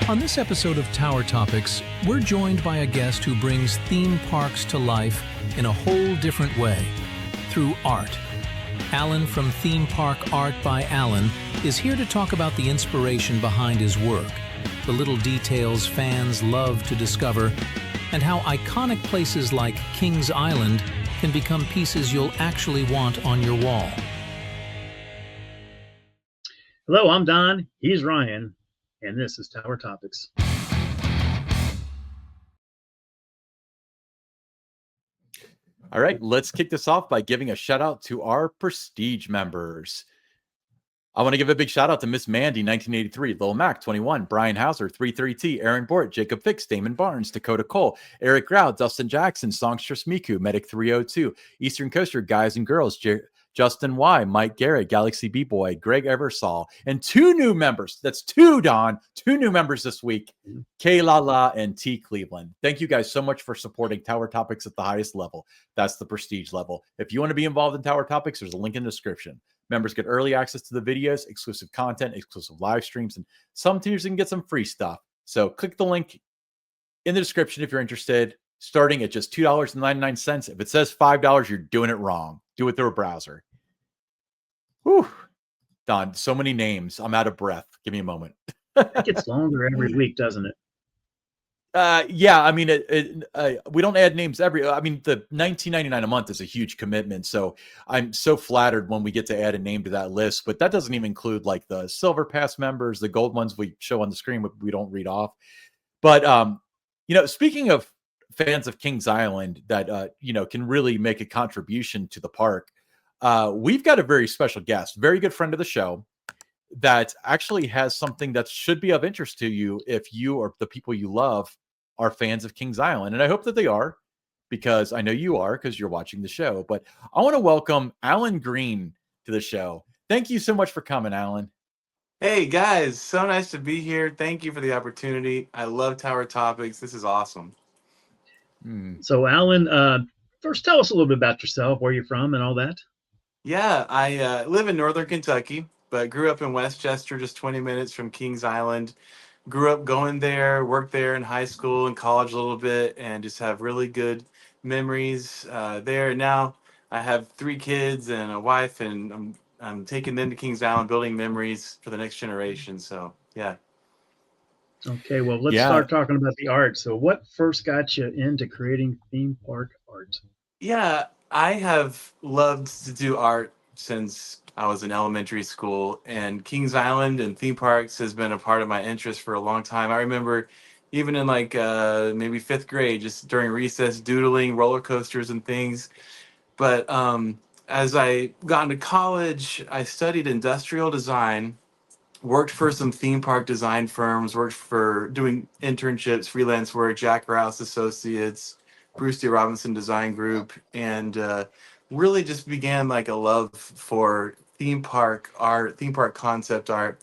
On this episode of Tower Topics, we're joined by a guest who brings theme parks to life in a whole different way, through art. Alan from Theme Park Art by Alan is here to talk about the inspiration behind his work, the little details fans love to discover, and how iconic places like Kings Island can become pieces you'll actually want on your wall. Hello, I'm Don, he's Ryan, and this is Tower Topics. All right, let's kick this off by giving a shout out to our Prestige members. I want to give a big shout out to Miss Mandy, 1983, Lil Mac, 21, Brian Hauser, 330T, Aaron Bort, Jacob Fix, Damon Barnes, Dakota Cole, Eric Grau, Dustin Jackson, Songstress Miku, Medic 302, Eastern Coaster, Guys and Girls, Justin Y, Mike Garrett, Galaxy B-Boy, Greg Eversol, and two new members. That's two, Don. Two new members this week, K Lala and T Cleveland. Thank you guys so much for supporting Tower Topics at the highest level. That's the Prestige level. If you want to be involved in Tower Topics, there's a link in the description. Members get early access to the videos, exclusive content, exclusive live streams, and some tiers you can get some free stuff. So click the link in the description if you're interested. Starting at just $2.99. If it says $5, you're doing it wrong. Do it through a browser. Whew. Don, so many names. I'm out of breath. Give me a moment. It gets longer every week, doesn't it? Yeah, I mean, we don't add names the $19.99 a month is a huge commitment. So I'm so flattered when we get to add a name to that list, but that doesn't even include like the Silver Pass members, the gold ones we show on the screen, but we don't read off. But, speaking of fans of Kings Island that, can really make a contribution to the park, we've got a very special guest, very good friend of the show, that actually has something that should be of interest to you if you or the people you love are fans of Kings Island. And I hope that they are, because I know you are, because you're watching the show. But I want to welcome Alan Green to the show. Thank you so much for coming, Alan. Hey guys, so nice to be here. Thank you for the opportunity. I love Tower Topics. This is awesome. So Alan, first tell us a little bit about yourself, where you're from and all that. Yeah, I live in Northern Kentucky, but grew up in Westchester, just 20 minutes from Kings Island. Grew up going there, worked there in high school and college a little bit, and just have really good memories there. Now I have 3 kids and a wife, and I'm taking them to Kings Island, building memories for the next generation. So, yeah. Okay, well, let's start talking about the art. So what first got you into creating theme park art? Yeah, I have loved to do art since I was in elementary school, and Kings Island and theme parks has been a part of my interest for a long time. I remember even in maybe 5th grade, just during recess, doodling roller coasters and things. But as I got into college, I studied industrial design, worked for some theme park design firms, worked for doing internships, freelance work, Jack Rouse Associates, Bruce D. Robinson Design Group, and really just began like a love for theme park art, theme park concept art.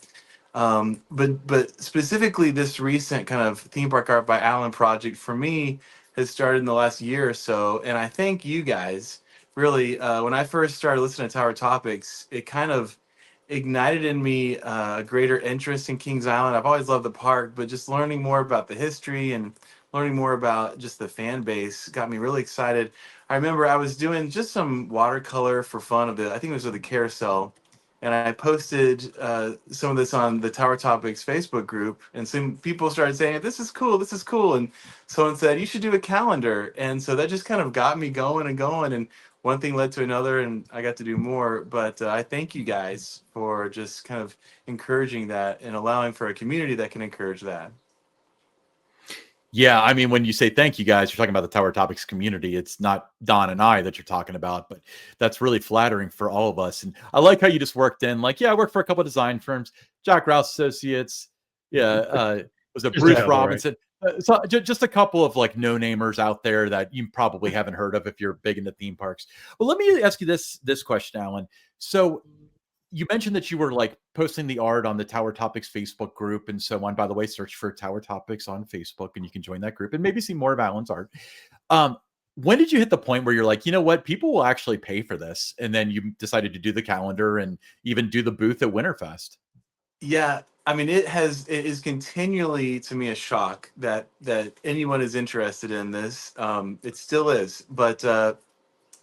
But specifically this recent kind of theme park art by Alan project for me has started in the last year or so. And I thank you guys really, when I first started listening to Tower Topics, it kind of ignited in me a greater interest in Kings Island. I've always loved the park, but just learning more about the history and learning more about just the fan base got me really excited. I remember I was doing just some watercolor for fun of it. I think it was with the carousel. And I posted some of this on the Tower Topics Facebook group. And some people started saying, this is cool, this is cool. And someone said, you should do a calendar. And so that just kind of got me going and going. And one thing led to another, and I got to do more. But I thank you guys for just kind of encouraging that and allowing for a community that can encourage that. Yeah, I mean, when you say thank you guys, you're talking about the Tower Topics community. It's not Don and I that you're talking about, but that's really flattering for all of us. And I like how you just worked in, like, I worked for a couple of design firms, Jack Rouse Associates. Was it Bruce Robinson? Right. So just a couple of like no-namers out there that you probably haven't heard of if you're big into theme parks. Well, let me ask you this question, Alan. So you mentioned that you were like posting the art on the Tower Topics Facebook group and so on. By the way, search for Tower Topics on Facebook and you can join that group and maybe see more of Alan's art. When did you hit the point where you're like, you know what, people will actually pay for this? And then you decided to do the calendar and even do the booth at Winterfest. Yeah, I mean, it is continually to me a shock that anyone is interested in this. It still is, but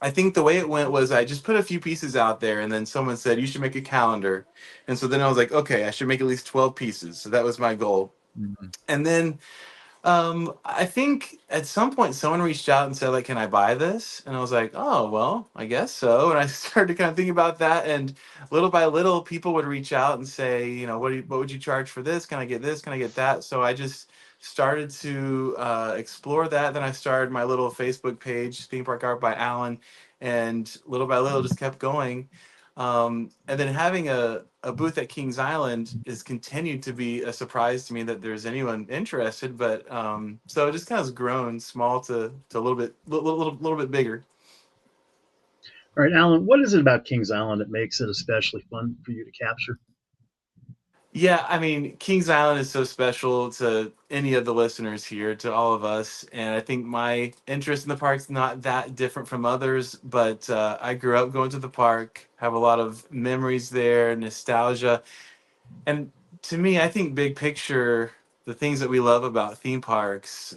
I think the way it went was I just put a few pieces out there, and then someone said you should make a calendar, and so then I was like, okay, I should make at least 12 pieces. So that was my goal, Mhm. and then I think at some point someone reached out and said, like, can I buy this? And I was like, oh, well, I guess so. And I started kind of thinking about that. And little by little, people would reach out and say, you know, what would you charge for this? Can I get this? Can I get that? So I just started to explore that. Then I started my little Facebook page, Theme Park Art by Alan. And little by little, just kept going. And then having a booth at Kings Island is continued to be a surprise to me that there's anyone interested. But so it just kind of has grown small to a little bit bigger. All right, Alan, what is it about Kings Island that makes it especially fun for you to capture? Yeah, I mean, Kings Island is so special to any of the listeners here, to all of us. And I think my interest in the park's not that different from others, but I grew up going to the park, have a lot of memories there, nostalgia. And to me, I think big picture, the things that we love about theme parks,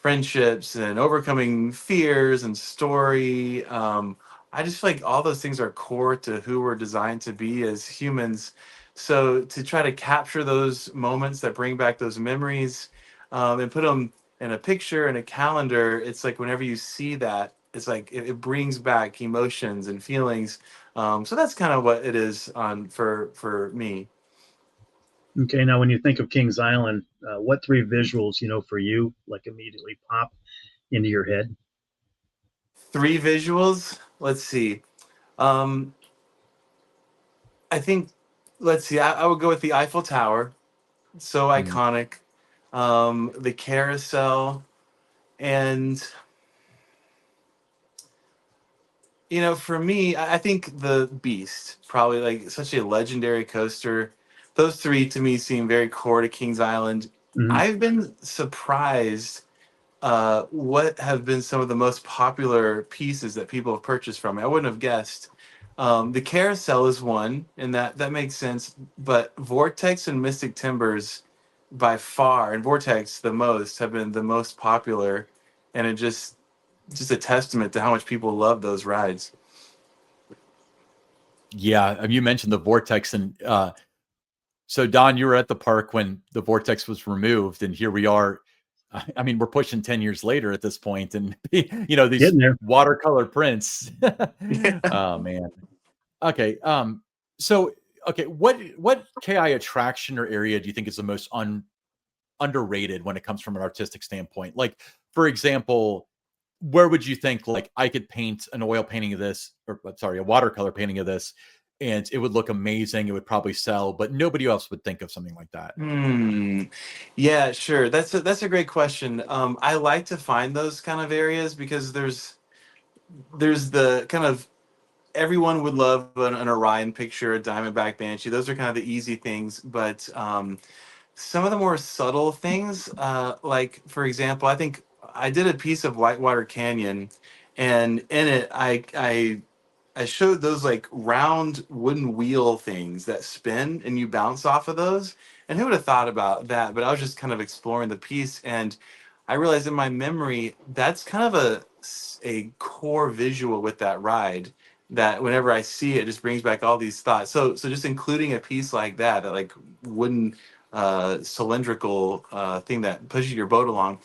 friendships and overcoming fears and story. I just feel like all those things are core to who we're designed to be as humans. So to try to capture those moments that bring back those memories, and put them in a picture and a calendar, it's like whenever you see that, it's like it brings back emotions and feelings. So that's kind of what it is on for me. Okay, now when you think of Kings Island, what three visuals, for you, like immediately pop into your head? Three visuals. Let's see. Um, I think, let's see, I would go with the Eiffel Tower. So Mm. iconic. The carousel. And, for me, I think the Beast, probably like such a legendary coaster. Those three to me seem very core to Kings Island. Mhm. I've been surprised what have been some of the most popular pieces that people have purchased from it. I wouldn't have guessed. The carousel is one, and that makes sense. But Vortex and Mystic Timbers, by far, and Vortex the most, have been the most popular, and it just a testament to how much people love those rides. Yeah, you mentioned the vortex, and so Don, you were at the park when the vortex was removed, and here we are. I mean, we're pushing 10 years later at this point, and these Getting there. watercolor prints. Oh man. Okay. So okay, what KI attraction or area do you think is the most underrated when it comes from an artistic standpoint? Like, for example, where would you think like I could paint an oil painting of this, or sorry, a watercolor painting of this, and it would look amazing. It would probably sell, but nobody else would think of something like that. Hmm. Yeah, sure. That's a great question. I like to find those kind of areas because there's the kind of everyone would love an Orion picture, a Diamondback Banshee. Those are kind of the easy things, but some of the more subtle things, like for example, I think I did a piece of Whitewater Canyon, and in it, I showed those like round wooden wheel things that spin and you bounce off of those. And who would have thought about that? But I was just kind of exploring the piece, and I realized in my memory that's kind of a core visual with that ride, that whenever I see it, it just brings back all these thoughts. So just including a piece like that like wooden cylindrical thing that pushes your boat along.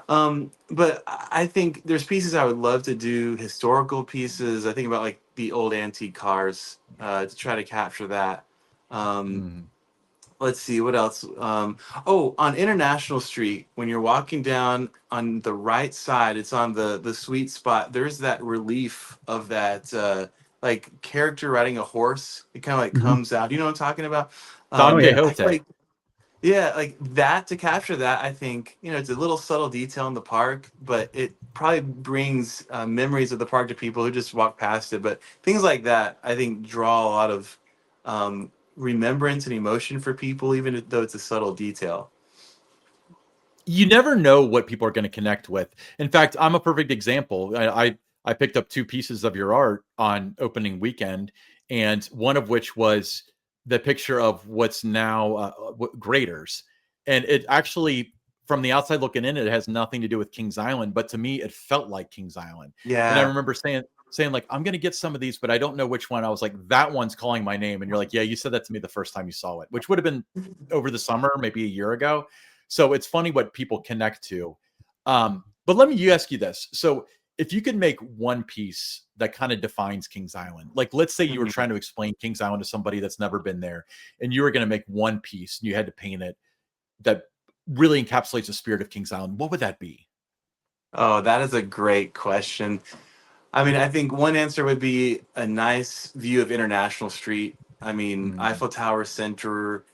But I think there's pieces I would love to do, historical pieces. I think about like the old antique cars, to try to capture that. Um, Mm. let's see what else. Oh, on International Street, when you're walking down on the right side, it's on the sweet spot. There's that relief of that like character riding a horse. It kind of like Mhm. comes out. You know what I'm talking about? Don Oh yeah. I feel Quixote. like, yeah, like that, to capture that, I think, it's a little subtle detail in the park, but it probably brings memories of the park to people who just walk past it. But things like that, I think, draw a lot of remembrance and emotion for people, even though it's a subtle detail. You never know what people are going to connect with. In fact, I'm a perfect example. I picked up two pieces of your art on opening weekend, and one of which was the picture of what's now graters. And it actually, from the outside looking in, it has nothing to do with Kings Island, but to me, it felt like Kings Island. And I Yeah. remember saying like, I'm going to get some of these, but I don't know which one. I was like, that one's calling my name. And you're like, yeah, you said that to me the first time you saw it, which would have been over the summer, maybe a year ago. So it's funny what people connect to. But let me ask you this. So if you could make one piece that kind of defines Kings Island, like let's say you were trying to explain Kings Island to somebody that's never been there, and you were going to make one piece and you had to paint it that really encapsulates the spirit of Kings Island, what would that be? Oh, that is a great question. I mean, I think one answer would be a nice view of International Street. I mean, Mm, Eiffel Tower Center.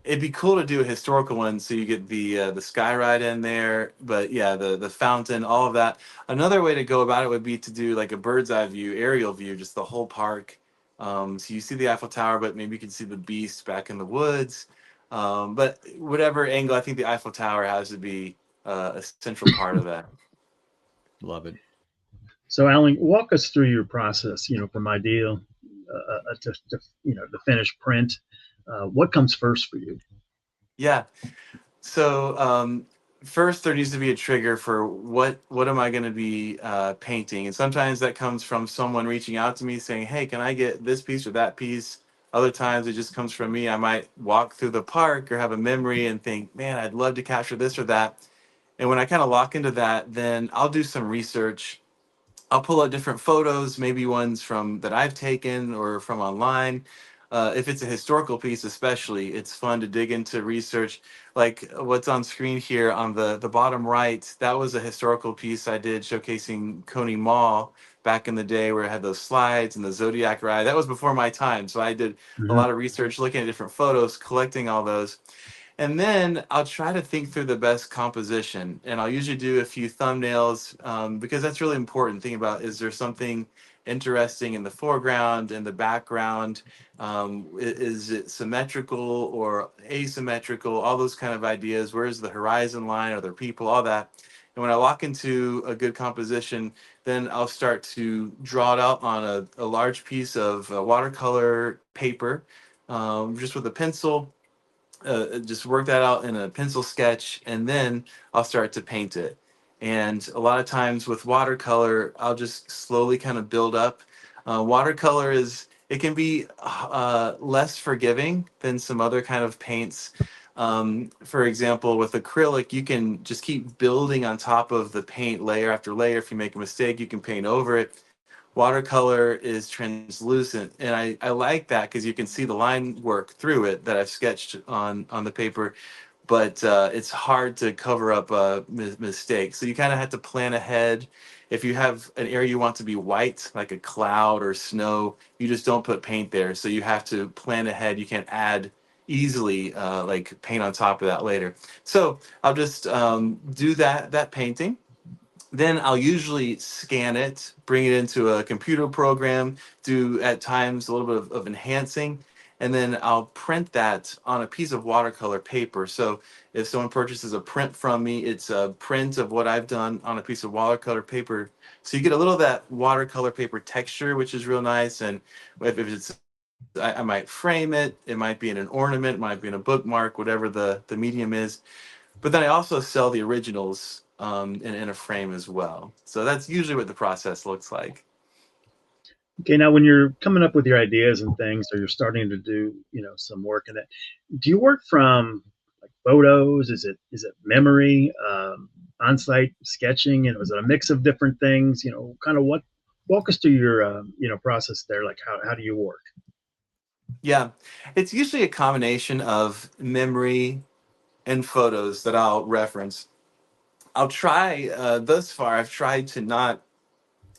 It'd be cool to do a historical one, so you get the sky ride in there. But yeah, the fountain, all of that. Another way to go about it would be to do like a bird's eye view, aerial view, just the whole park. So you see the Eiffel Tower, but maybe you can see the beast back in the woods. But whatever angle, I think the Eiffel Tower has to be a central part of that. love it. So, Alan, walk us through your process. From idea to the finished print. What comes first for you? Yeah. So first, there needs to be a trigger for what am I going to be painting, and sometimes that comes from someone reaching out to me saying, "Hey, can I get this piece or that piece?" Other times, it just comes from me. I might walk through the park or have a memory and think, "Man, I'd love to capture this or that." And when I kind of lock into that, then I'll do some research. I'll pull out different photos, maybe ones from that I've taken or from online. If it's a historical piece, especially, it's fun to dig into research. Like what's on screen here on the bottom right, that was a historical piece I did showcasing Coney Mall back in the day, where I had those slides and the Zodiac ride. That was before my time, so I did a Hmm. lot of research, looking at different photos, collecting all those. And then I'll try to think through the best composition, and I'll usually do a few thumbnails, because that's really important. Think about, is there something interesting in the foreground, in the background? Is it symmetrical or asymmetrical? All those kind of ideas. Where's the horizon line? Are there people? All that. And when I lock into a good composition, then I'll start to draw it out on a large piece of watercolor paper, just with a pencil. Just work that out in a pencil sketch, and then I'll start to paint it. And a lot of times with watercolor, I'll just slowly kind of build up. Watercolor it can be less forgiving than some other kind of paints. For example, with acrylic, you can just keep building on top of the paint layer after layer. If you make a mistake, you can paint over it. Watercolor is translucent, and I like that because you can see the line work through it that I've sketched on the paper. But it's hard to cover up a mistake, so you kind of have to plan ahead. If you have an area you want to be white, like a cloud or snow, you just don't put paint there, so you have to plan ahead. You can't add easily like paint on top of that later. So I'll just do that painting. Then I'll usually scan it, bring it into a computer program, do at times a little bit of enhancing, and then I'll print that on a piece of watercolor paper. So if someone purchases a print from me, it's a print of what I've done on a piece of watercolor paper. So you get a little of that watercolor paper texture, which is real nice. And if it's, I might frame it. It might be in an ornament, it might be in a bookmark, whatever the medium is. But then I also sell the originals in a frame as well. So that's usually what the process looks like. Okay, now when you're coming up with your ideas and things, or you're starting to do, some work in it, do you work from like photos? Is it memory, on-site sketching, and was it a mix of different things? Kind of what walk us through your process there. Like how do you work? Yeah, it's usually a combination of memory and photos that I'll reference. I'll try, thus far, I've tried to not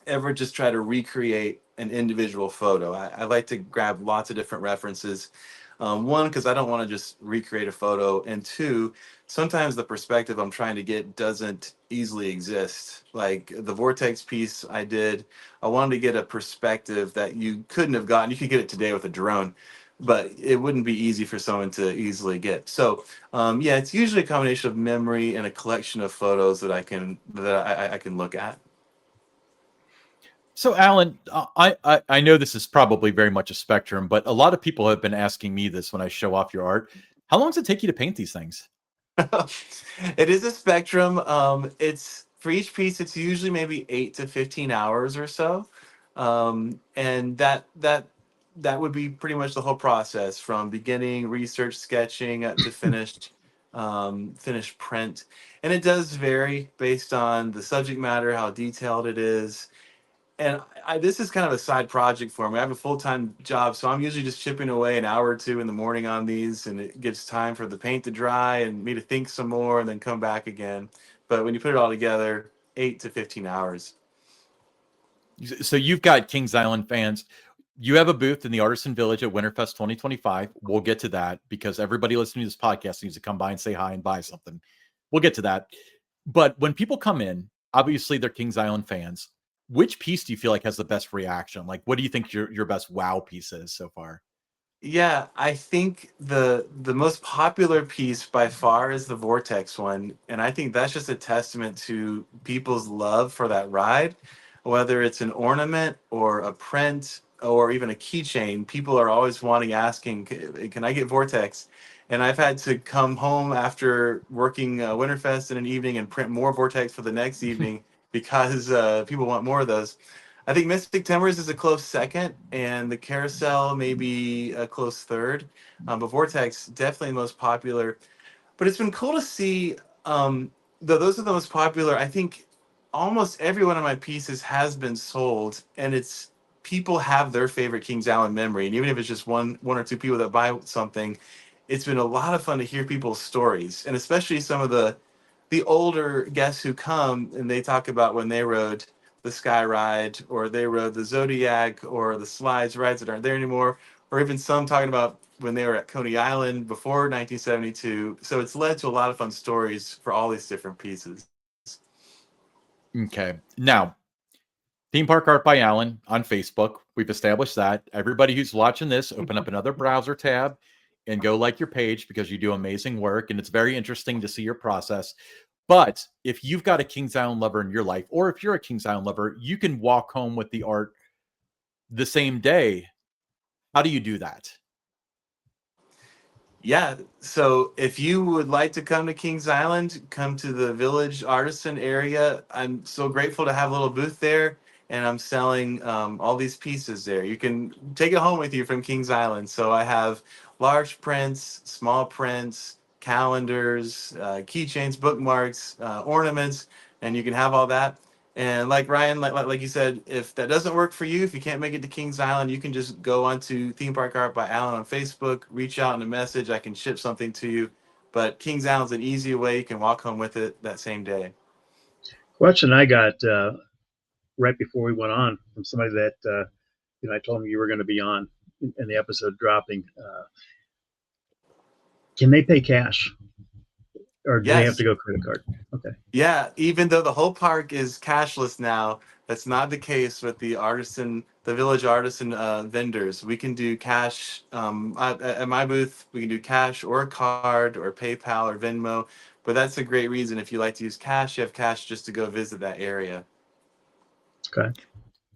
ever just try to recreate an individual photo. I like to grab lots of different references. One, because I don't want to just recreate a photo, and two, sometimes the perspective I'm trying to get doesn't easily exist. Like the vortex piece I did, I wanted to get a perspective that you couldn't have gotten. You could get it today with a drone, but it wouldn't be easy for someone to easily get. So yeah, it's usually a combination of memory and a collection of photos that I can look at. So, Alan, I know this is probably very much a spectrum, but a lot of people have been asking me this when I show off your art. How long does it take you to paint these things? It is a spectrum. It's for each piece, it's usually maybe 8 to 15 hours or so, and that would be pretty much the whole process from beginning research, sketching up to finished print. And it does vary based on the subject matter, how detailed it is, and this is kind of a side project for me. I have a full-time job, so I'm usually just chipping away an hour or two in the morning on these, and it gives time for the paint to dry and me to think some more and then come back again. But when you put it all together, 8 to 15 hours. So you've got Kings Island fans. You have a booth in the Artisan Village at Winterfest 2025. We'll get to that because everybody listening to this podcast needs to come by and say hi and buy something. We'll get to that. But when people come in, obviously they're Kings Island fans. Which piece do you feel like has the best reaction? Like, what do you think your best wow piece is so far? Yeah, I think the most popular piece by far is the Vortex one, and I think that's just a testament to people's love for that ride. Whether it's an ornament or a print or even a keychain, people are always wanting, asking, Can I get Vortex?" And I've had to come home after working Winterfest in an evening and print more Vortex for the next evening because people want more of those. I think Mystic Timbers is a close second, and the Carousel maybe a close third. But Vortex definitely the most popular. But it's been cool to see. Though those are the most popular, I think almost every one of my pieces has been sold, and it's people have their favorite Kings Island memory, and even if it's just one or two people that buy something, it's been a lot of fun to hear people's stories, and especially some of the older guests who come and they talk about when they rode the Sky Ride or they rode the Zodiac or the slides rides that aren't there anymore, or even some talking about when they were at Coney Island before 1972. So it's led to a lot of fun stories for all these different pieces. Okay. Now, Theme Park Art by Alan on Facebook. We've established that. Everybody who's watching this, open up another browser tab and go like your page because you do amazing work. And it's very interesting to see your process. But if you've got a Kings Island lover in your life, or if you're a Kings Island lover, you can walk home with the art the same day. How do you do that? Yeah, so if you would like to come to Kings Island, come to the Village Artisan area. I'm so grateful to have a little booth there, and I'm selling all these pieces there. You can take it home with you from Kings Island. So I have large prints, small prints, calendars, keychains, bookmarks, ornaments, and you can have all that. And like Ryan, like you said, if that doesn't work for you, if you can't make it to Kings Island, you can just go onto Theme Park Art by Alan on Facebook, reach out in a message. I can ship something to you. But Kings Island's an easy way. You can walk home with it that same day. Question I got right before we went on from somebody that I told them you were going to be on in the episode dropping. Can they pay cash, or do they have Yes. to go credit card? Okay. Yeah, even though the whole park is cashless now, that's not the case with the Village Artisan vendors. We can do cash. At my booth, we can do cash or a card or PayPal or Venmo. But that's a great reason. If you like to use cash, you have cash just to go visit that area. Okay.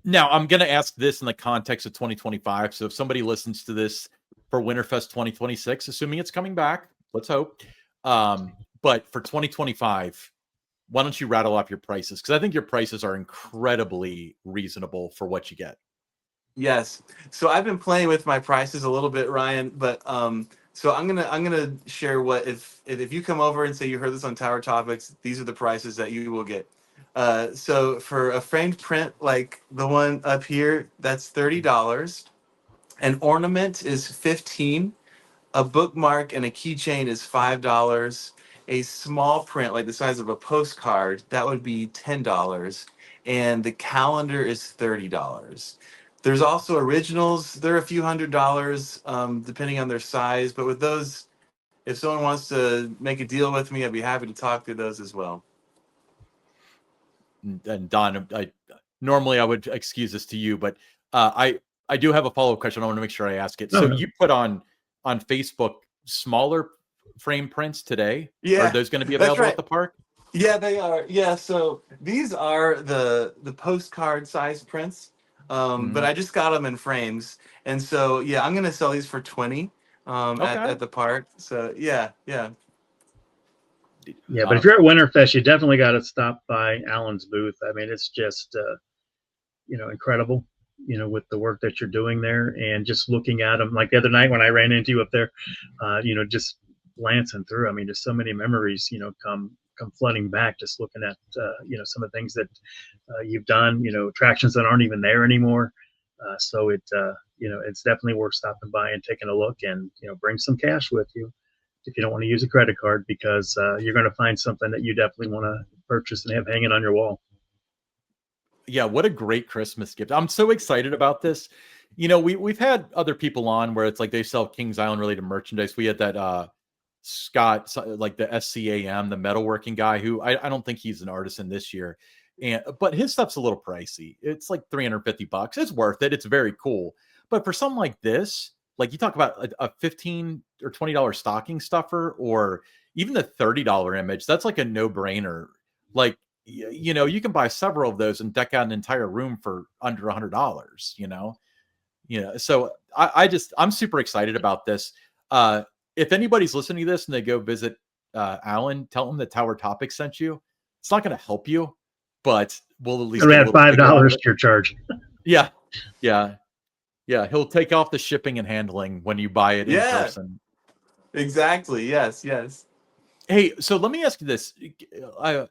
Now, I'm going to ask this in the context of 2025. So if somebody listens to this for Winterfest 2026, assuming it's coming back, let's hope. But for 2025, why don't you rattle off your prices? Because I think your prices are incredibly reasonable for what you get. Yes. So I've been playing with my prices a little bit, Ryan, but so I'm gonna share what if you come over and say you heard this on Tower Topics, these are the prices that you will get. So for a framed print like the one up here, that's $30. An ornament is 15. A bookmark and a keychain is $5. A small print, like the size of a postcard, that would be $10. And the calendar is $30. There's also originals. They're a few $100s, depending on their size. But with those, if someone wants to make a deal with me, I'd be happy to talk through those as well. And Don, normally I would excuse this to you, but I do have a follow-up question. I want to make sure I ask it. So you put on Facebook smaller frame prints today. Yeah, are those going to be available at the park? Yeah, they are. Yeah, so these are the postcard size prints, but Mhm. I just got them in frames, and so yeah, I'm gonna sell these for 20 Okay. at the park. So yeah, yeah, Yeah, but if Uh, you're at Winterfest, you definitely got to stop by Alan's booth. I mean, it's just incredible, with the work that you're doing there, and just looking at them. Like the other night when I ran into you up there, just glancing through. I mean, just so many memories, come flooding back, just looking at some of the things that you've done. Attractions that aren't even there anymore. So it's definitely worth stopping by and taking a look, and bring some cash with you if you don't want to use a credit card, because you're going to find something that you definitely want to purchase and have hanging on your wall. yeah, what a great Christmas gift. I'm so excited about this. We've had other people on where it's like they sell Kings Island related merchandise. We had that Scott, like the SCAM, the metalworking guy, who I don't think he's an artisan this year. But his stuff's a little pricey. It's like $350. It's worth it. It's very cool. But for something like this, like you talk about a $15 or $20 stocking stuffer, or even the $30 image, that's like a no-brainer. Like, you can buy several of those and deck out an entire room for under $100. So I'm super excited about this. If anybody's listening to this and they go visit Alan, tell them that Tower Topic sent you. It's not going to help you, but we'll at least It'll get a add little five kicker out of dollars it. to your charge. Yeah, yeah, yeah. He'll take off the shipping and handling when you buy it in yeah, person. exactly. Yes, yes. Hey, so let me ask you this. I,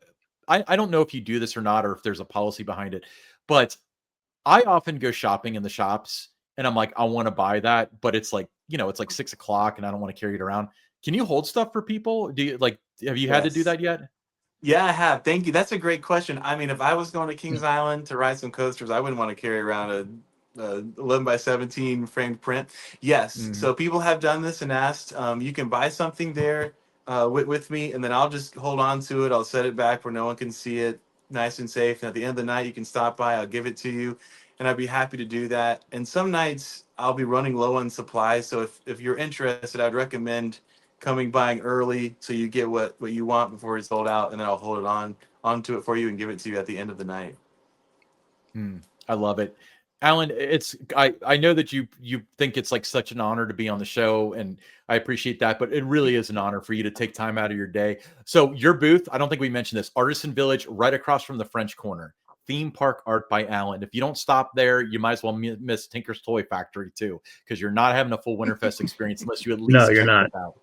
I don't know if you do this or not, or if there's a policy behind it, but I often go shopping in the shops and I'm like, I want to buy that, but it's like, it's like 6 o'clock and I don't want to carry it around. Can you hold stuff for people? Have you had to do Yes. that yet? Yeah, I have. Thank you. That's a great question. I mean, if I was going to Kings Island to ride some coasters, I wouldn't want to carry around a 11 by 17 framed print. Yes. Mhm. So people have done this and asked. You can buy something there with me, and then I'll just hold on to it. I'll set it back where no one can see it, nice and safe. And at the end of the night, you can stop by. I'll give it to you, and I'd be happy to do that. And some nights I'll be running low on supplies. So if you're interested, I'd recommend buying early so you get what you want before it's sold out, and then I'll hold it onto it for you and give it to you at the end of the night. I love it. Alan, I know that you think it's like such an honor to be on the show, and I appreciate that, but it really is an honor for you to take time out of your day. So your booth, I don't think we mentioned this, Artisan Village, right across from the French Corner. Theme Park Art by Alan. If you don't stop there, you might as well miss Tinker's Toy Factory too, because you're not having a full Winterfest experience unless you at No, least you're check not. this out.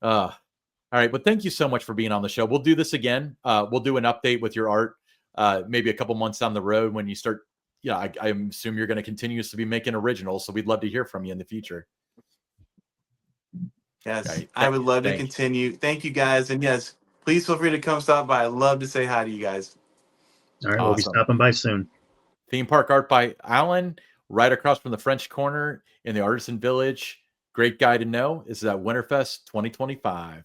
All right, but thank you so much for being on the show. We'll do this again. We'll do an update with your art, maybe a couple months down the road when you start. Yeah, I assume you're going to continue to be making originals, so we'd love to hear from you in the future. Yes, Right. I would love to Thanks. continue. Thank you guys, and yes, please feel free to come stop by. I'd love to say hi to you guys. All right, we'll be Awesome. stopping by soon. Theme Park Art by Alan, right across from the French Corner in the Artisan Village. Great guy to know. This is at Winterfest 2025.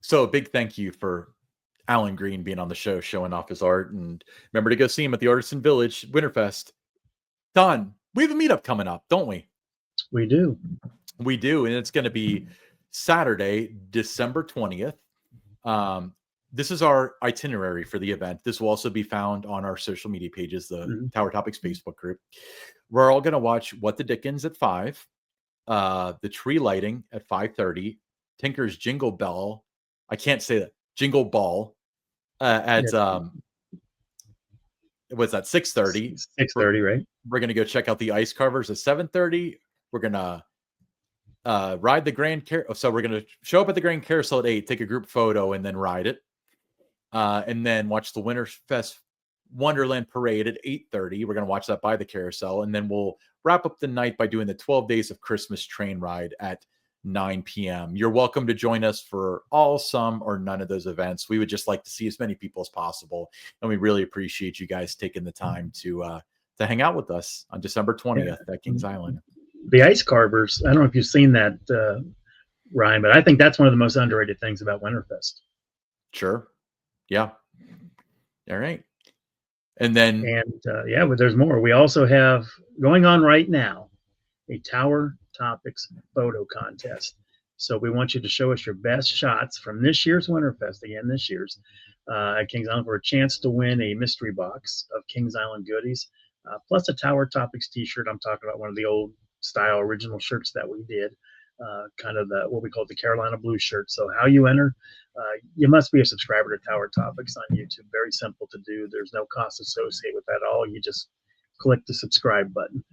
So a big thank you for Alan Green being on the show, showing off his art. And remember to go see him at the Artisan Village Winterfest. Don, we have a meetup coming up, don't we? We do. We do. And it's going to be Saturday, December 20th. This is our itinerary for the event. This will also be found on our social media pages, the Tower Topics Facebook group. We're all going to watch What the Dickens at 5, the tree lighting at 5:30, Tinker's Jingle Bell. I can't say that. Jingle Ball at what's that? 6:30. 6:30, right? We're gonna go check out the ice carvers at 7:30. We're gonna ride the Grand Carousel. So we're gonna show up at the Grand Carousel at 8, take a group photo, and then ride it. And then watch the Winterfest Wonderland Parade at 8:30. We're gonna watch that by the carousel, and then we'll wrap up the night by doing the 12 Days of Christmas train ride at 9 p.m. You're welcome to join us for all, some, or none of those events. We would just like to see as many people as possible, and we really appreciate you guys taking the time to hang out with us on December 20th at Kings Island. The ice carvers. I don't know if you've seen that, Ryan, but I think that's one of the most underrated things about Winterfest. Sure. Yeah. All right. And then, but there's more. We also have going on right now a Tower Topics photo contest. So we want you to show us your best shots from this year's Winterfest, again, this year's, at Kings Island, for a chance to win a mystery box of Kings Island goodies, plus a Tower Topics t-shirt. I'm talking about one of the old style original shirts that we did, kind of what we call the Carolina Blue shirt. So how you enter, you must be a subscriber to Tower Topics on YouTube. Very simple to do. There's no cost associated with that at all. You just click the subscribe button.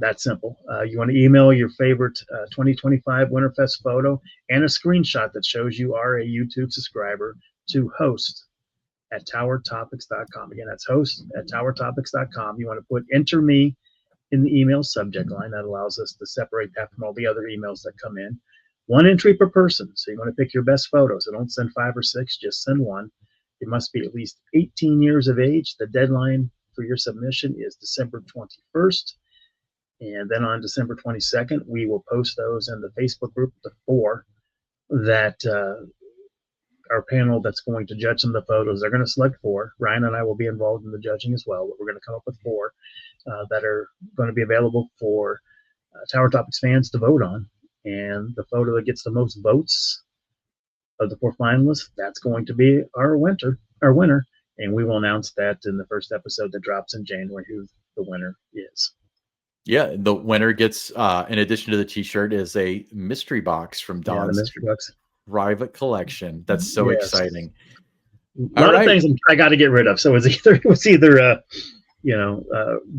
That simple. You want to email your favorite 2025 Winterfest photo and a screenshot that shows you are a YouTube subscriber to host@towertopics.com. Again, that's host@towertopics.com. You want to put enter me in the email subject line. That allows us to separate that from all the other emails that come in. One entry per person. So you want to pick your best photos. So don't send 5 or 6, just send one. It must be at least 18 years of age. The deadline for your submission is December 21st. And then on December 22nd, we will post those in the Facebook group, the 4, that our panel that's going to judge some of the photos. They're going to select 4. Ryan and I will be involved in the judging as well, but we're going to come up with 4 that are going to be available for Tower Topics fans to vote on. And the photo that gets the most votes of the 4 finalists, that's going to be our winner. And we will announce that in the first episode that drops in January, who the winner is. Yeah, the winner gets, in addition to the t-shirt, is a mystery box from Don's private collection. That's so exciting. A lot of things I got to get rid of. So it was either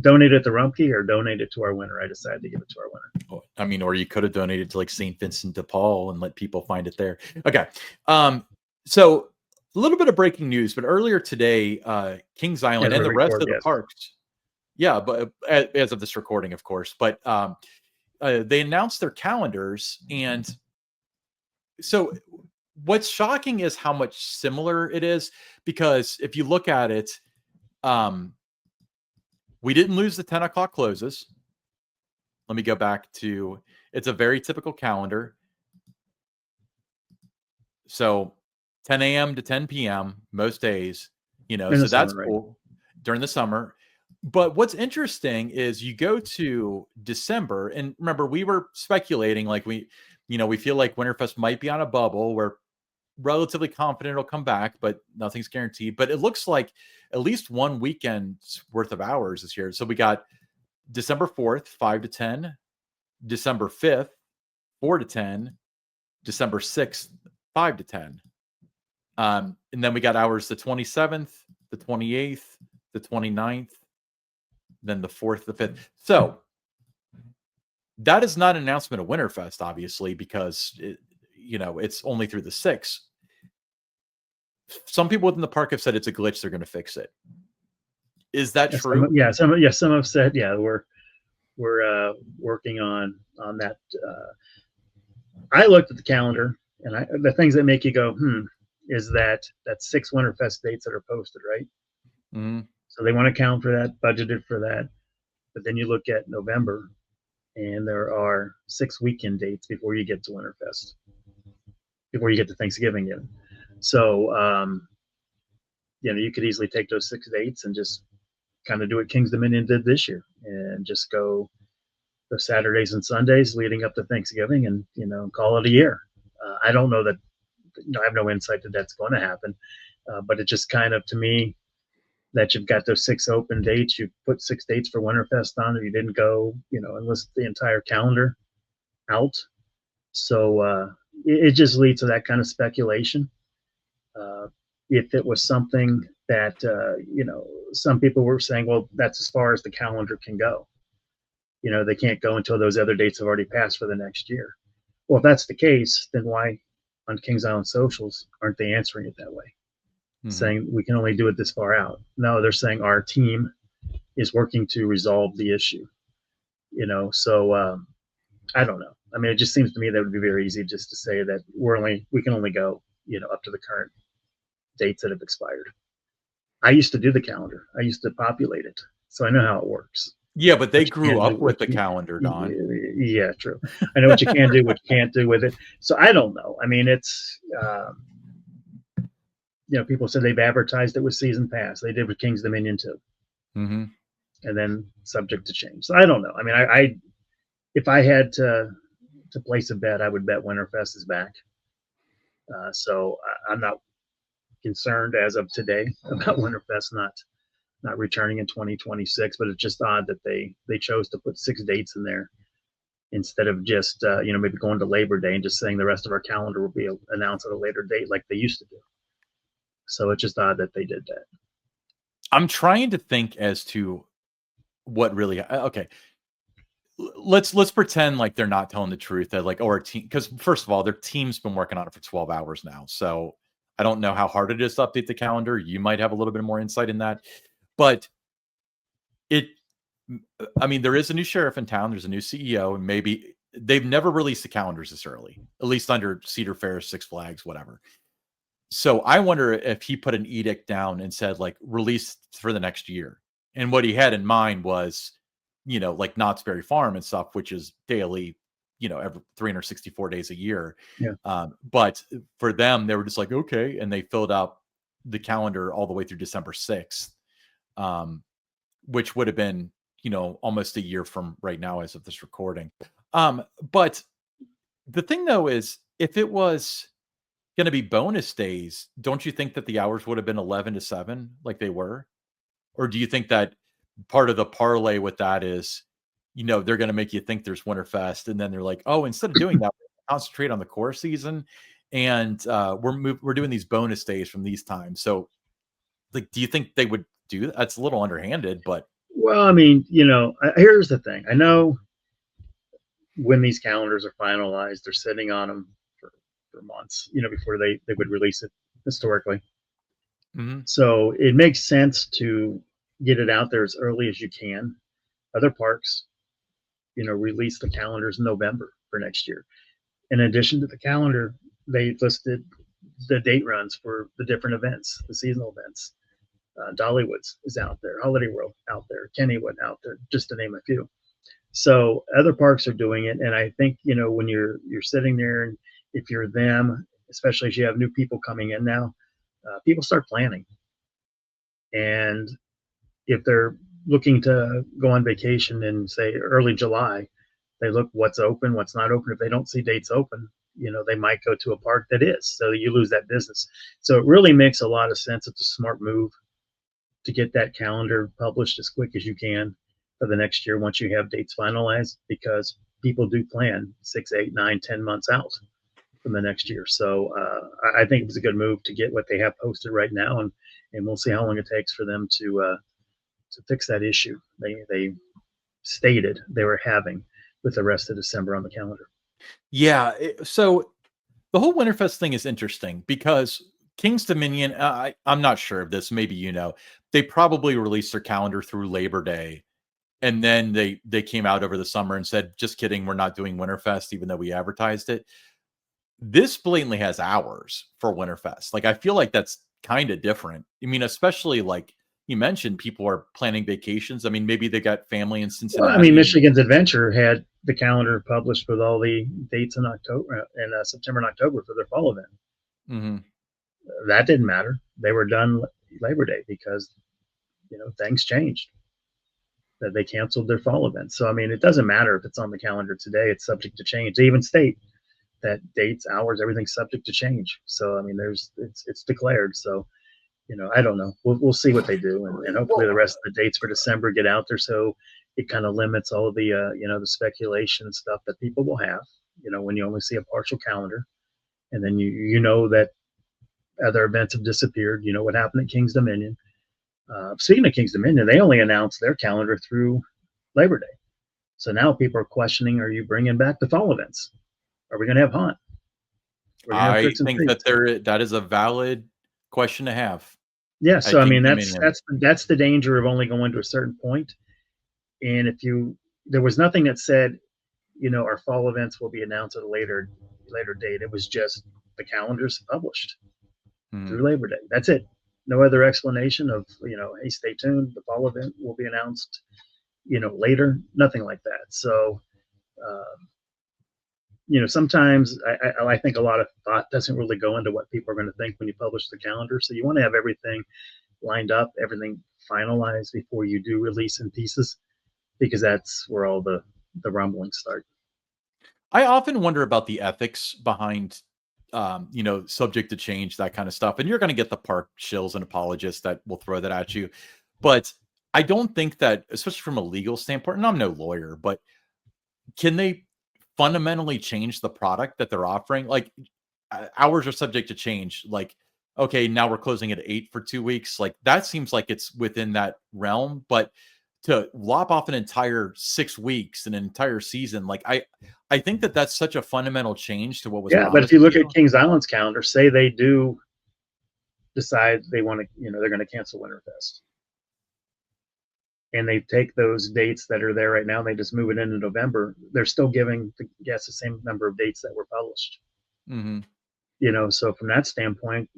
donate it to Rumpke or donate it to our winner. I decided to give it to our winner. I mean, or you could have donated to like St. Vincent de Paul and let people find it there. Okay. So a little bit of breaking news, but earlier today, Kings Island and the rest of the parks. Yeah, but as of this recording, of course, but they announced their calendars. And so what's shocking is how much similar it is, because if you look at it, we didn't lose the 10 o'clock closes. Let me go back to, it's a very typical calendar. So 10 a.m. to 10 p.m. most days, so that's cool during the summer. But what's interesting is you go to December, and remember, we were speculating, like we feel like Winterfest might be on a bubble. We're relatively confident it'll come back, but nothing's guaranteed. But it looks like at least one weekend's worth of hours this year. So we got December 4th, 5 to 10, December 5th, 4 to 10, December 6th, 5 to 10. And then we got hours the 27th, the 28th, the 29th, then the 4th, the 5th. So that is not an announcement of Winterfest, obviously, because it's only through the 6th. Some people within the park have said it's a glitch. They're going to fix it. Is that true? Some have said, we're working on that. I looked at the calendar, and the things that make you go, is that's 6 Winterfest dates that are posted, right? Mm-hmm. So they want to account for that, budgeted for that. But then you look at November, and there are 6 weekend dates before you get to Winterfest, before you get to Thanksgiving even. So, you could easily take those 6 dates and just kind of do what Kings Dominion did this year and just go the Saturdays and Sundays leading up to Thanksgiving and, call it a year. I don't know that, I have no insight that that's going to happen. But it just kind of, to me, that you've got those 6 open dates, you put 6 dates for Winterfest on it. You didn't go, and list the entire calendar out. So it just leads to that kind of speculation. If it was something that, some people were saying, well, that's as far as the calendar can go. They can't go until those other dates have already passed for the next year. Well, if that's the case, then why on Kings Island socials aren't they answering it that way? Mm-hmm. Saying we can only do it this far out. No, they're saying our team is working to resolve the issue. So I don't know. I mean, it just seems to me that would be very easy just to say that we can only go, up to the current dates that have expired. I used to do the calendar. I used to populate it, so I know how it works. Yeah, but they grew up with the calendar, Don. Yeah, true. I know what you can do, what you can't do with it. So I don't know. I mean, it's. People said they've advertised it with season pass. They did with Kings Dominion too. Mm-hmm. And then subject to change. So I don't know. I mean, I if I had to to place a bet, I would bet Winterfest is back. So I'm not concerned as of today about Winterfest not returning in 2026. But it's just odd that they chose to put 6 dates in there instead of just maybe going to Labor Day and just saying the rest of our calendar will be announced at a later date like they used to do. So it's just odd that they did that. I'm trying to think as to what really okay. Let's pretend like they're not telling the truth, that like, our team, because first of all, their team's been working on it for 12 hours now. So I don't know how hard it is to update the calendar. You might have a little bit more insight in that. But I mean, there is a new sheriff in town. There's a new CEO, and maybe they've never released the calendars this early, at least under Cedar Fair, Six Flags, whatever. So I wonder if he put an edict down and said, like, release for the next year. And what he had in mind was, like Knott's Berry Farm and stuff, which is daily, every 364 days a year. Yeah. But for them, they were just like, okay. And they filled out the calendar all the way through December 6th, which would have been, almost a year from right now as of this recording. But the thing though is, if it was going to be bonus days, don't you think that the hours would have been 11 to 7 like they were? Or do you think that part of the parlay with that is, they're going to make you think there's Winterfest, and then they're like, oh, instead of doing that, concentrate on the core season, and we're doing these bonus days from these times. So, like, do you think they would do that? That's a little underhanded, but well, I mean, here's the thing. I know when these calendars are finalized, they're sitting on them for months, before they would release it historically. Mm-hmm. So it makes sense to get it out there as early as you can. Other parks, release the calendars in November for next year. In addition to the calendar, they listed the date runs for the different events, the seasonal events. Dollywood's is out there, Holiday World out there, Kennywood out there, just to name a few. So other parks are doing it, and I think when you're sitting there, and if you're them, especially as you have new people coming in now, people start planning. And if they're looking to go on vacation in, say, early July, they look what's open, what's not open. If they don't see dates open, they might go to a park that is. So you lose that business. So it really makes a lot of sense. It's a smart move to get that calendar published as quick as you can for the next year once you have dates finalized, because people do plan 6, 8, 9, 10 months out from the next year. So I think it was a good move to get what they have posted right now, and we'll see how long it takes for them to fix that issue they stated they were having with the rest of December on the calendar. Yeah. So the whole Winterfest thing is interesting because King's Dominion, I'm not sure of this. Maybe they probably released their calendar through Labor Day, and then they came out over the summer and said, "Just kidding, we're not doing Winterfest," even though we advertised it. This blatantly has hours for Winterfest. Like, I feel like that's kind of different. I mean, especially like you mentioned, people are planning vacations. I mean, maybe they got family in Cincinnati. Well, I mean, Michigan's Adventure had the calendar published with all the dates in October and September and October for their fall event. Mm-hmm. That didn't matter. They were done Labor Day because, things changed. That they canceled their fall event. So, I mean, it doesn't matter if it's on the calendar today. It's subject to change. They even state that dates, hours, everything's subject to change. So, I mean, it's declared. So, I don't know. We'll see what they do, and hopefully the rest of the dates for December get out there, so it kind of limits all of the the speculation and stuff that people will have. When you only see a partial calendar, and then you know that other events have disappeared. You know what happened at King's Dominion. Speaking of King's Dominion, they only announced their calendar through Labor Day, so now people are questioning: are you bringing back the fall events? Are we going to have Haunt? I think that is a valid question to have. Yeah, so I mean that's the danger of only going to a certain point. And if there was nothing that said, our fall events will be announced at a later date. It was just the calendars published through Labor Day. That's it. No other explanation of hey, stay tuned. The fall event will be announced, later. Nothing like that. So, sometimes I think a lot of thought doesn't really go into what people are going to think when you publish the calendar. So you want to have everything lined up, everything finalized before you do release in pieces, because that's where all the rumblings start. I often wonder about the ethics behind, subject to change, that kind of stuff. And you're going to get the park shills and apologists that will throw that at you. But I don't think that, especially from a legal standpoint, and I'm no lawyer, but can they fundamentally change the product that they're offering? Like, hours are subject to change. Like, okay, now we're closing at 8 for 2 weeks. Like, that seems like it's within that realm. But to lop off an entire 6 weeks, an entire season, like I think that that's such a fundamental change to what was Yeah, but if promised you to look at you. Kings Island's calendar, say they do decide they want to, they're going to cancel Winterfest, and they take those dates that are there right now and they just move it into November, they're still giving the guests the same number of dates that were published. Mhm. So from that standpoint,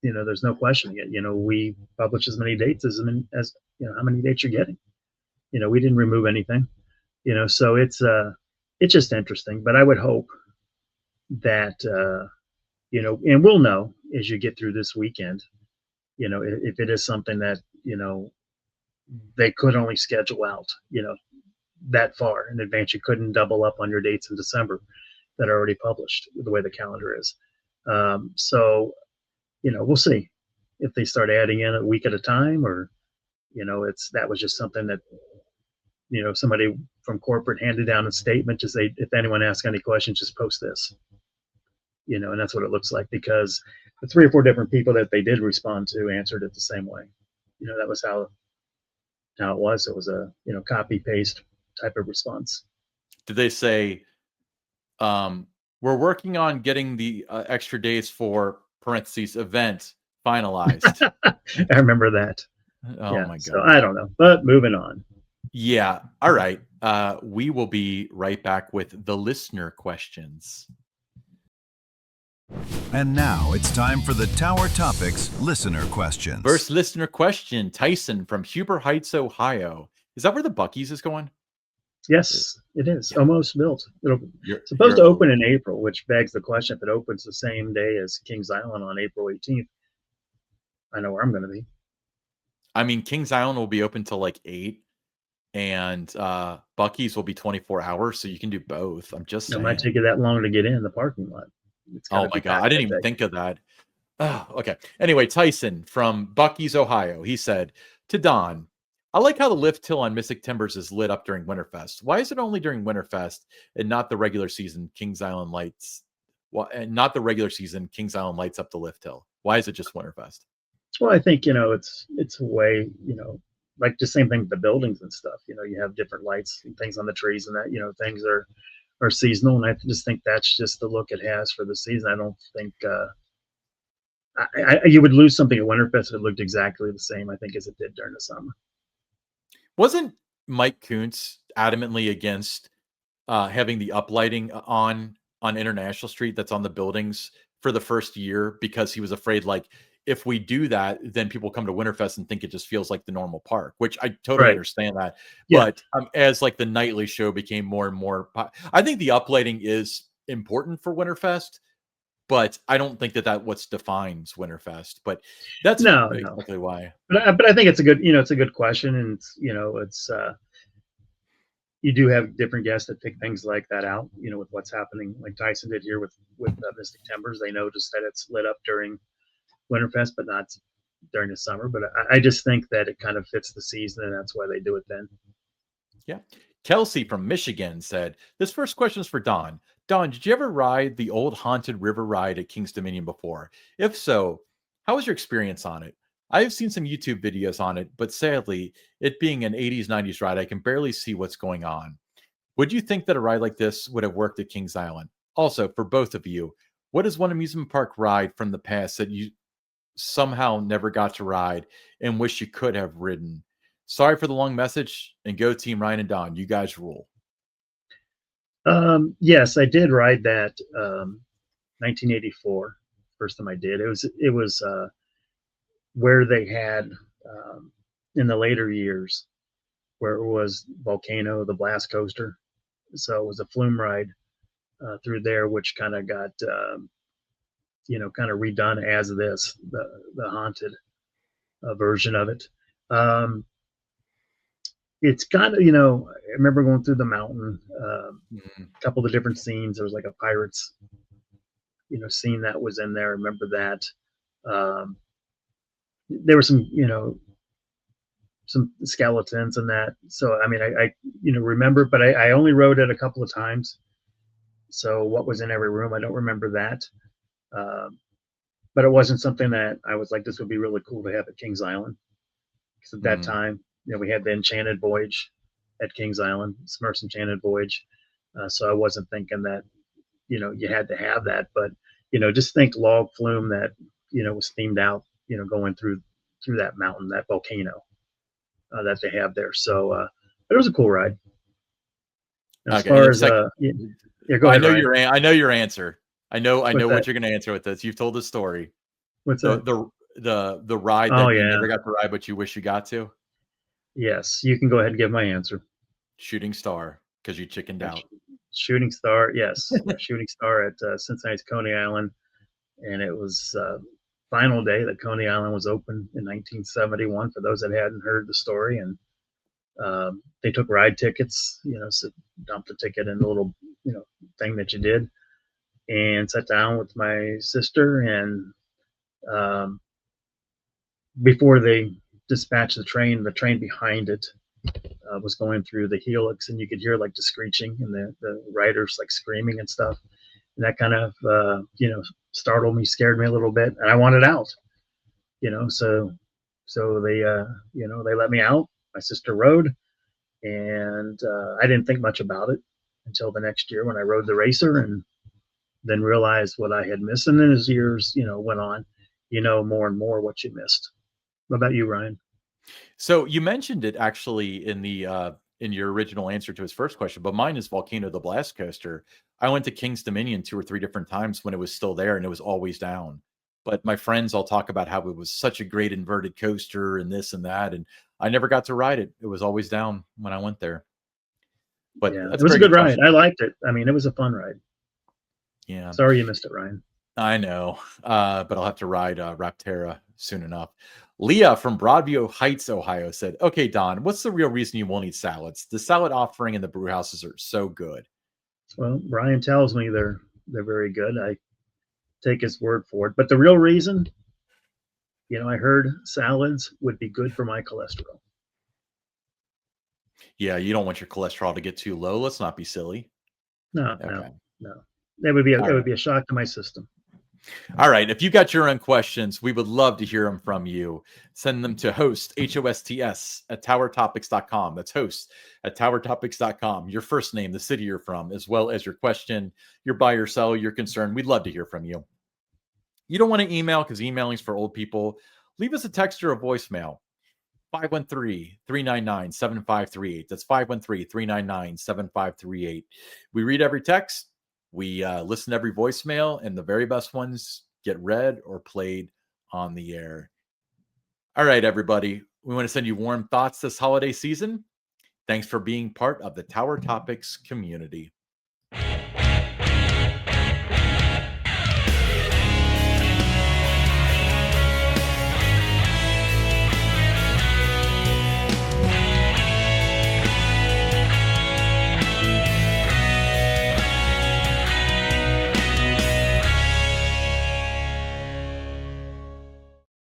there's no questioning it. We publish as many dates as how many dates you're getting. We didn't remove anything. So it's just interesting. But I would hope that and we'll know as you get through this weekend. If it is something that they could only schedule out, that far in advance. You couldn't double up on your dates in December that are already published the way the calendar is. So, we'll see if they start adding in a week at a time, or, that was just something that, somebody from corporate handed down a statement to say, if anyone asks any questions, just post this, and that's what it looks like, because the 3 or 4 different people that they did respond to answered it the same way. That was how it was. It was a, copy paste type of response. Did they say, we're working on getting the extra days for parentheses event finalized? I remember that. Oh Yeah. my So God. I don't know, but moving on. Yeah. All right. We will be right back with the listener questions. And now it's time for the Tower Topics listener questions. First listener question, Tyson from Huber Heights, Ohio. Is that where the Buc-ee's is going? Yes, it is Yeah. almost built. It'll You're supposed to a open little- in April, which begs the question: if it opens the same day as Kings Island on April 18th, I know where I'm going to be. I mean, Kings Island will be open till like 8, and Buc-ee's will be 24 hours, so you can do both. I'm just It might saying. take you that long to get in the parking lot. It's got Oh to my be God. packed I didn't that even day. think of that. Oh, okay. Anyway, Tyson from Buc-ee's, Ohio. He said to Don, I like how the lift hill on Mystic Timbers is lit up during Winterfest. Why is it only during Winterfest and not the regular season Kings Island lights? Well, and not the regular season Kings Island lights up the lift hill. Why is it just Winterfest? Well, I think it's a way, like the same thing with the buildings and stuff. You have different lights and things on the trees, and that things are seasonal, and I just think that's just the look it has for the season. I don't think you would lose something at Winterfest if it looked exactly the same, I think, as it did during the summer. Wasn't Mike Kuntz adamantly against having the uplighting on International Street that's on the buildings for the first year, because he was afraid, like, if we do that, then people come to Winterfest and think it just feels like the normal park, which I totally Right. understand that. Yeah. But as like the nightly show became more and more, I think the uplighting is important for Winterfest, but I don't think that what defines Winterfest. But that's No. exactly why. But I think it's a good question, and it's you do have different guests that pick things like that out. With what's happening, like Tyson did here with Mystic Timbers. They noticed that it's lit up during Winterfest, but not during the summer. But I just think that it kind of fits the season, and that's why they do it then. Yeah. Kelsey from Michigan said, this first question is for Don. Don, did you ever ride the old haunted river ride at King's Dominion before? If so, how was your experience on it? I have seen some YouTube videos on it, but sadly, it being an 80s, 90s ride, I can barely see what's going on. Would you think that a ride like this would have worked at Kings Island? Also, for both of you, what is one amusement park ride from the past that you somehow never got to ride and wish you could have ridden? Sorry for the long message, and go team Ryan and Don. You guys rule. Yes, I did ride that 1984. First time I did. It was where they had in the later years, where it was Volcano, the Blast Coaster. So it was a flume ride through there, which kind of got kind of redone as the haunted version of it. it's kind of, I remember going through the mountain, Mhm. a couple of different scenes. There was like a pirates, scene that was in there. I remember that. Um, there were some skeletons and that. So, I mean, I remember, but I only rode it a couple of times. So what was in every room, I don't remember that. Um, but it wasn't something that I was like, this would be really cool to have at Kings Island. Because at that Mm. time, we had the Enchanted Voyage at Kings Island, Smurfs Enchanted Voyage. So I wasn't thinking that, you had to have that, but, just think log flume that, was themed out, going through that mountain, that volcano that they have there. So it was a cool ride. As Okay, and far then as second, yeah, go ahead, Ryan. I know your answer. I What's know that? what you're going to answer with this. You've told the story. What's The that? the the ride Oh that you yeah, never got to ride, but you wish you got to. yes. You can go ahead and give my answer. Shooting Star, because you chickened Uh, out. Shooting Star, yes, Shooting Star at Cincinnati's Coney Island, and it was final day that Coney Island was open in 1971. For those that hadn't heard the story, and they took ride tickets, so dumped the ticket in the little, thing that you did, and sat down with my sister, and um, before they dispatched the train behind it was going through the helix, and you could hear like the screeching and the riders like screaming and stuff. And that kind of, startled me, scared me a little bit, and I wanted out, so they let me out. My sister rode, and I didn't think much about it until the next year when I rode the racer, and then realized what I had missed. And then as years, went on, more and more what you missed. What about you, Ryan? So you mentioned it actually in your original answer to his first question, but mine is Volcano the Blast Coaster. I went to King's Dominion 2 or 3 different times when it was still there and it was always down. But my friends all talk about how it was such a great inverted coaster and this and that, and I never got to ride it. It was always down when I went there. But Yeah, it that's a was a very good good ride. question. I liked it. I mean, it was a fun ride. Yeah. Sorry you missed it, Ryan. I know, but I'll have to ride Raptera soon enough. Leah from Broadview Heights, Ohio said, "Okay, Don, what's the real reason you won't eat salads? The salad offering in the brew houses are so good." Well, Ryan tells me they're very good. I take his word for it. But the real reason, I heard salads would be good for my cholesterol. Yeah, you don't want your cholesterol to get too low. Let's not be silly. No, Okay. no, no. That would be All it would right. be a shock to my system. All right. If you got your own questions, we would love to hear them from you. Send them to host, HOSTS, at towertopics.com. That's host at towertopics.com. Your first name, the city you're from, as well as your question, your buy or sell, your concern. We'd love to hear from you. You don't want to email because emailing is for old people. Leave us a text or a voicemail. 513-399-7538. That's 513-399-7538. We read every text. We listen to every voicemail, and the very best ones get read or played on the air. All right, everybody. We want to send you warm thoughts this holiday season. Thanks for being part of the Tower Topics community.